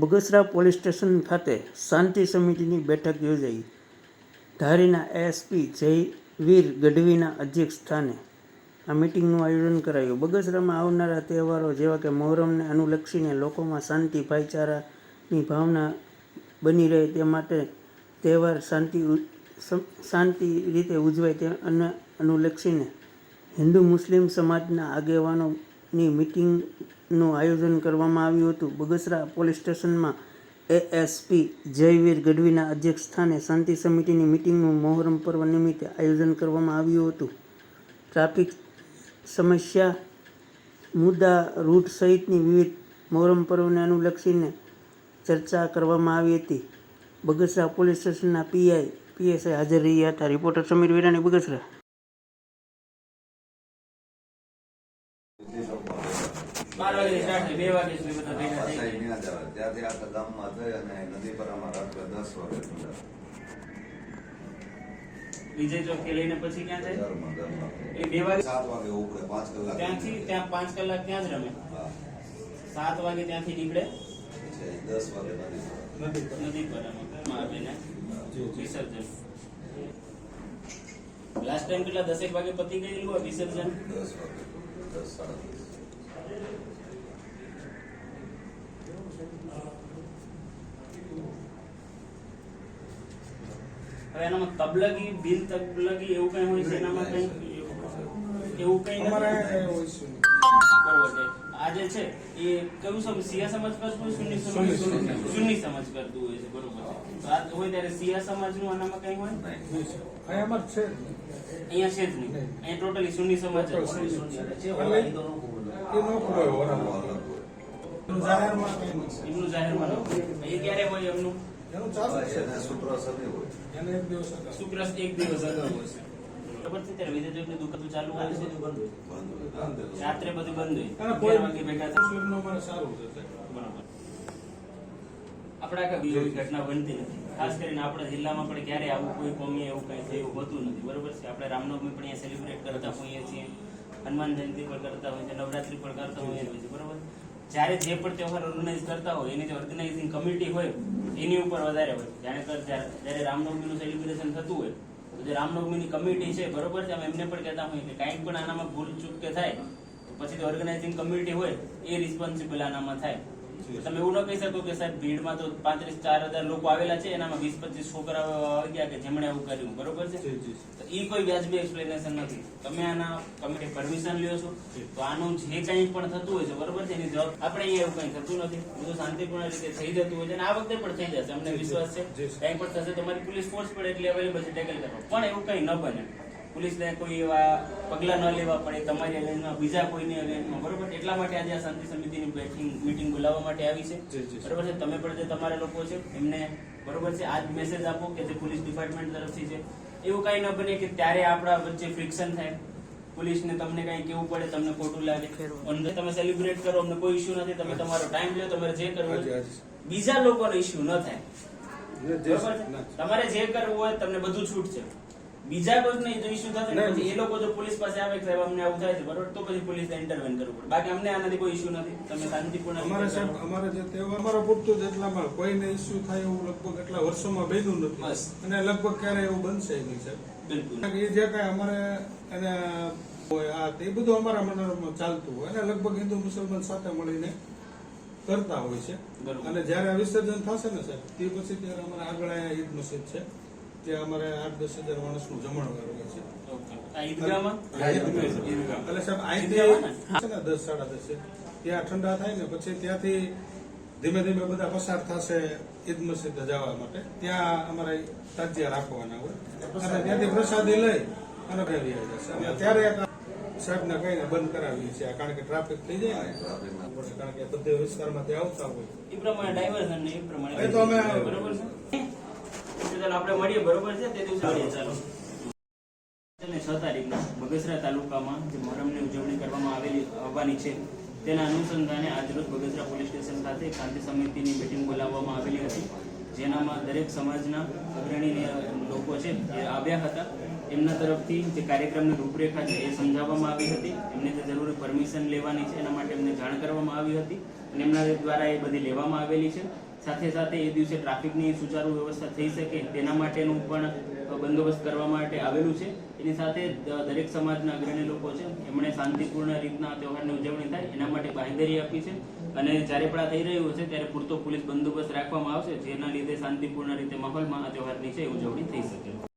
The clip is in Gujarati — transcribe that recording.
બગસરા પોલીસ સ્ટેશન ખાતે શાંતિ સમિતિની બેઠક યોજાઈ. ધારીના એસપી જયવીર ગઢવીના અધ્યક્ષ સ્થાને આ મિટિંગનું આયોજન કરાયું. બગસરામાં આવનારા તહેવારો જેવા કે મોહરમને અનુલક્ષીને લોકોમાં શાંતિ ભાઈચારાની ભાવના બની રહે તે માટે તહેવાર શાંતિ રીતે ઉજવાય તે અનુલક્ષીને હિન્દુ મુસ્લિમ સમાજના આગેવાનોની મિટિંગનું આયોજન કરવામાં આવ્યું હતું. બગસરા પોલીસ સ્ટેશનમાં એએસપી જયવીર ગઢવીના અધ્યક્ષ સ્થાને શાંતિ સમિતિની મિટિંગનું મોહરમ પર્વ નિમિત્તે આયોજન કરવામાં આવ્યું હતું. ટ્રાફિક સમસ્યા, મુદ્દા, રૂટ સહિતની વિવિધ મોહરમ પર્વને અનુલક્ષીને ચર્ચા કરવામાં આવી હતી. બગસરા પોલીસ સ્ટેશનના પીએસઆઈ હાજર રહ્યા હતા. રિપોર્ટર સમીર વિરાણી, બગસરા. વિજય ચોક થી લઈને પછી ક્યાં જાય? એ 2 વાગે 7 વાગે ઉપડે, 5 કલાક ત્યાંથી ત્યાં 5 કલાક ત્યાં જ રમે. 7 વાગે ત્યાંથી નીકળે, 10 વાગે નદી પર આવીને વિસર્જન. લાસ્ટ ટાઈમ કેટલા 10 વાગે પતી ગયેલું હોય વિસર્જન? 10 વાગે 10 સાડા 10. હવે એનામાં તબલગી, બિન તબલગી એવું કઈ હોય છે? એનામાં કઈ એવું કઈ નથી. બરોબર છે. આ જે છે એ કયું સિયા સમાજ કરતું હોય, સુન્ની સમાજ કરતું હોય છે. બરોબર છે. આ હોય ત્યારે સિયા સમાજ નું આનામાં કઈ હોય? અહીંયા છે જ નહીં. અહીંયા ટોટલી સુન્ની સમાજ જ એમનું જાહેરમાં ન હોય. એ ક્યારે હોય એમનું? શુક્ર એક દિવસ અગાઉ હશે. બરોબર છે. ત્યારે વિજય ચોકની દુકાન ચાલુ હોય છે, રાત્રે બધું બંધ હોય, 11 વાગે ભેગા થાય. બરોબર. આપણા આખા બીજી ઘટના બનતી નથી. ખાસ કરીને આપણા જિલ્લામાં પણ ક્યારે આવું કોઈ કોમી એવું કઈ થયું હોતું નથી. બરોબર છે. આપણે રામનવમી પણ અહીંયા સેલિબ્રેટ કરતા હોઈએ છીએ, હનુમાન જયંતિ પણ કરતા હોઈએ છીએ, નવરાત્રી પણ કરતા હોઈએ છીએ. બરોબર. જ્યારે જે પણ તહેવાર ઓર્ગેનાઇઝ કરતા હોય એની જે ઓર્ગેનાઇઝિંગ કમિટી હોય એની ઉપર વધારે હોય. જ્યારે રામનવમીનું સેલિબ્રેશન થતું હોય તો જે રામનવમીની કમિટી છે, બરોબર છે, અમે એમને પણ કહેતા હોઈએ કે કાંઈક પણ આનામાં ભૂલ ચૂક કે થાય તો પછી જે ઓર્ગેનાઇઝિંગ કમિટી હોય એ રિસ્પોન્સિબલ આનામાં થાય. તમે એવું ન કહી શકો કે સાહેબ ભીડમાં તો 35-4000 લોકો આવેલા છે, એનામાં 20-25 છોકરાઓ આવી ગયા કે જેમણે એવું કર્યું. બરોબર છે. તો એ કોઈ વ્યાજબી એક્સપ્લેનેશન નથી. તમે આના કમિટી પરમિશન લ્યો છો તો આનું જે કંઈ પણ થતું હોય છે, બરોબર છે, એની જવાબ આપણે અહીંયા એવું કંઈ થતું નથી. બધું શાંતિપૂર્ણ રીતે થઈ જતું હોય છે અને આ વખતે પણ થઈ જશે. અમને વિશ્વાસ છે કંઈ પણ થશે તમારી પોલીસ ફોર્સ પણ એટલી અવેલેબલ છે ટેકલ કરવા. પણ એવું કંઈ ન બને, પોલીસને કોઈ એવા પગલા ન લેવા પડે તમારી અગેન્સ્ટમાં, બીજા કોઈની અગેન્સ્ટમાં. બરોબર. એટલા માટે આજે આ શાંતિ સમિતિની મીટિંગ બોલાવવા માટે આવી છે. બરોબર છે. તમે પણ જે તમારા લોકો છે એમને, બરોબર છે, આજ મેસેજ આપો કે જે પોલીસ ડિપાર્ટમેન્ટ તરફથી છે એવું કઈ ન બને કે ત્યારે આપણા વચ્ચે ફ્રિક્શન થાય, પોલીસને તમને કઈ કેવું પડે, તમને ખોટું લાગે. તમે સેલિબ્રેટ કરો, અમને કોઈ ઇસ્યુ નથી. તમે તમારો ટાઈમ લો, તમારે જે કરવું હોય, બીજા લોકોનો ઇસ્યુ ન થાય. બરોબર છે. તમારે જે કરવું હોય તમને બધું છૂટ છે. બીજા કોઈને જો ઇસ્યુ થશે ને પછી એ લોકો જો પોલીસ પાસે આવે કે સાહેબ અમને આવું થાય છે, બરોબર, તો પછી પોલીસને ઇન્ટરવેન કરવું પડે. બાકી અમને આનાથી કોઈ ઇસ્યુ નથી. તમે શાંતિપૂર્ણ અમારે સાહેબ અમારે જે તહેવાર અમારો પૂરતું જ એટલામાં કોઈને ઇસ્યુ થાય એવું લગભગ એટલા વર્ષોમાં બન્યું નથી અને લગભગ ક્યારે એવું બનશે નહીં સાહેબ. બિલકુલ. એ જે કઈ અમારે એને આ તે બધું અમારા મંડળમાં ચાલતું હોય અને લગભગ હિન્દુ મુસલમાન સાથે મળીને કરતા હોય છે. અને જયારે આ વિસર્જન થશે ને સાહેબ તે પછી ત્યારે અમારે આગળ અહીંયા ઈદ મસ્જિદ છે, ત્યાં અમારે 8-10 હજાર માણસનું જમણવાર હોય છે. એટલે સાહેબ અહીંથી 10-10:30 ત્યાં ઠંડા થાય ને પછી ત્યાંથી ધીમે ધીમે બધા પસાર થશે ઈદ મસ્જિદ જવા માટે. ત્યાં અમારે તાજિયા રાખવાના હોય અને ત્યાંથી પ્રસાદી લઈ અને ફેરી આવી જશે. અને ત્યારે સાહેબને કહીને બંધ કરાવીએ છીએ, કારણ કે ટ્રાફિક થઈ જાય ને, કારણ કે બધા વિસ્તારમાંથી આવતા હોય એ પ્રમાણે ડાયવર્ઝન ને એ પ્રમાણે એ તો અમે બરોબર છે. ચાલો આપણે મળીએ. બરોબર છે. તે દિવસે મળીએ. ચાલો. 6 તારીખના બગસરા તાલુકામાં જે મોહરમની ઉજવણી કરવામાં આવવાની છે તેના અનુસંધાને આજરોજ બગસરા પોલીસ સ્ટેશન ખાતે શાંતિ સમિતિની મિટિંગ બોલાવવામાં આવેલી હતી, જેનામાં દરેક સમાજના અગ્રણી લોકો છે એ આવ્યા હતા. એમના તરફથી જે કાર્યક્રમની રૂપરેખા છે એ સમજાવવામાં આવી હતી. એમને જે જરૂરી પરમિશન લેવાની છે એના માટે એમને જાણ કરવામાં આવી હતી અને એમના દ્વારા એ બધી લેવામાં આવેલી છે. સાથે સાથે એ દિવસે ટ્રાફિકની સુચારુ વ્યવસ્થા થઈ શકે તેના માટેનું પણ બંદોબસ્ત કરવા માટે આવેલું છે. એની સાથે દરેક સમાજના અગ્રણી લોકો છે એમણે શાંતિપૂર્ણ રીતના તહેવારની ઉજવણી થાય એના માટે બાંહેધરી આપી છે. અને જ્યારે પણ આ થઈ રહ્યું છે ત્યારે પૂરતો પોલીસ બંદોબસ્ત રાખવામાં આવશે, જેના લીધે શાંતિપૂર્ણ રીતે માહોલમાં આ તહેવારની છે ઉજવણી થઈ શકે.